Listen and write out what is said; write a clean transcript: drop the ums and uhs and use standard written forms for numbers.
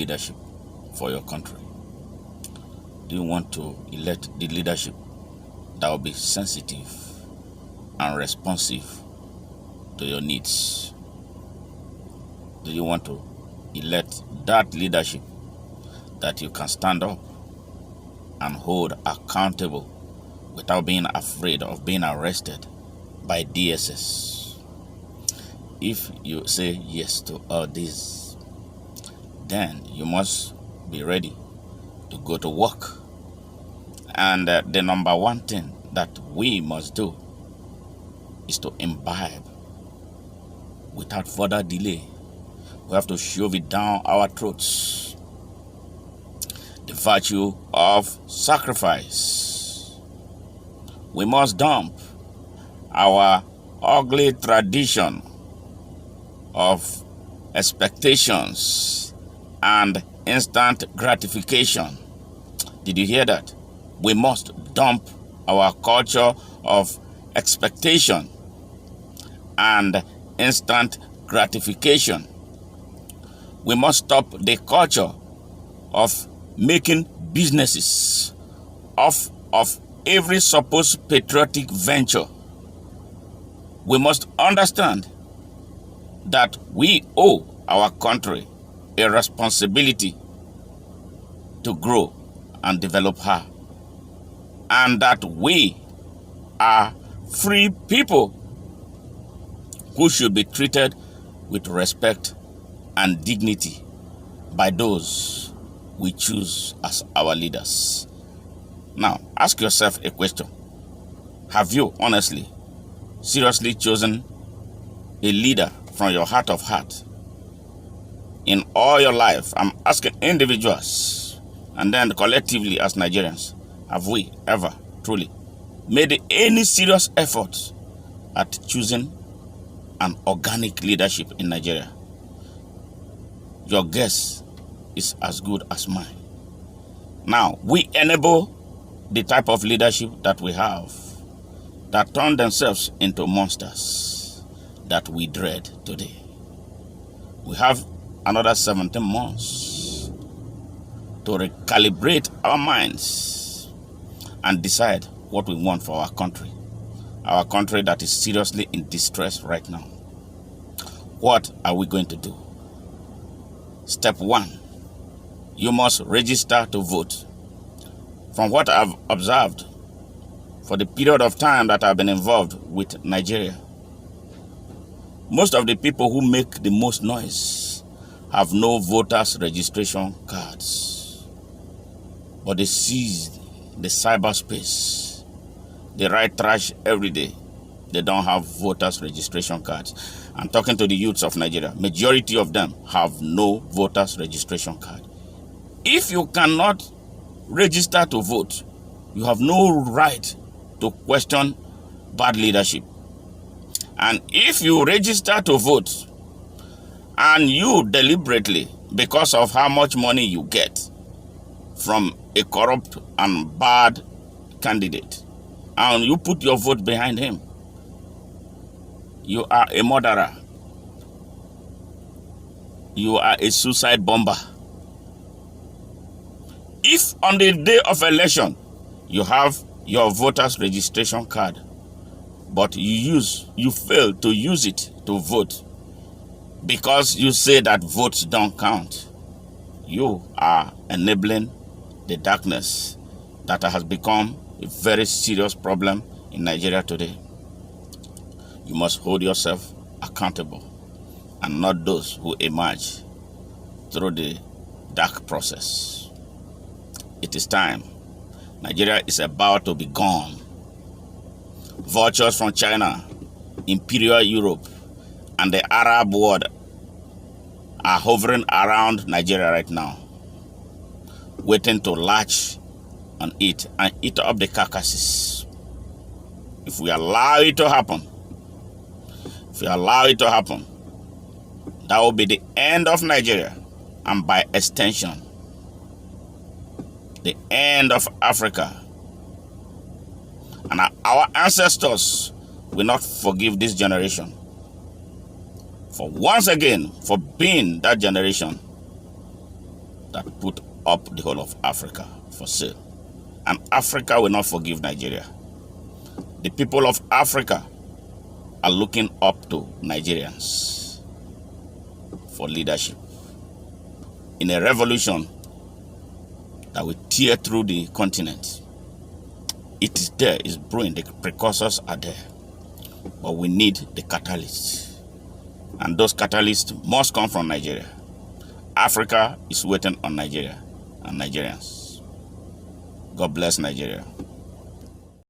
leadership for your country? Do you want to elect the leadership that will be sensitive and responsive to your needs? Do you want to elect that leadership that you can stand up and hold accountable without being afraid of being arrested by DSS? If you say yes to all this, then you must be ready to go to work. And the number one thing that we must do is to imbibe without further delay. We have to shove it down our throats the virtue of sacrifice. We must dump our ugly tradition of expectations and instant gratification. Did you hear that? We must dump our culture of expectation and instant gratification. We must stop the culture of making businesses of every supposed patriotic venture. We must understand that we owe our country a responsibility to grow and develop her, and that we are free people who should be treated with respect and dignity by those we choose as our leaders. Now, ask yourself a question. Have you honestly, seriously chosen a leader from your heart of heart? In all your life, I'm asking individuals and then collectively as Nigerians, have we ever truly made any serious effort at choosing an organic leadership in Nigeria? Your guess is as good as mine. Now, we enable the type of leadership that we have that turn themselves into monsters that we dread today. We have another 17 months to recalibrate our minds and decide what we want for our country that is seriously in distress right now. What are we going to do? Step 1, you must register to vote. From what I've observed for the period of time that I've been involved with Nigeria, most of the people who make the most noise have no voters registration cards, but they seize the cyberspace. They write trash every day. They don't have voters registration cards. I'm talking to the youths of Nigeria. Majority of them have no voters registration card. If you cannot register to vote, you have no right to question bad leadership. And if you register to vote and you deliberately, because of how much money you get from a corrupt and bad candidate, and you put your vote behind him, you are a murderer. You are a suicide bomber. If on the day of election you have your voter's registration card, but you fail to use it to vote because you say that votes don't count, you are enabling the darkness that has become a very serious problem in Nigeria today. You must hold yourself accountable and not those who emerge through the dark process. It is time. Nigeria is about to be gone. Vultures from China, Imperial Europe, and the Arab world are hovering around Nigeria right now, waiting to latch on it and eat up the carcasses. If we allow it to happen, that will be the end of Nigeria, and by extension, the end of Africa. And our ancestors will not forgive this generation for once again for being that generation that put up the whole of Africa for sale. And Africa will not forgive Nigeria. The people of Africa are looking up to Nigerians for leadership. In a revolution that will tear through the continent, it is there, it's brewing, the precursors are there. But we need the catalysts. And those catalysts must come from Nigeria. Africa is waiting on Nigeria and Nigerians. God bless Nigeria.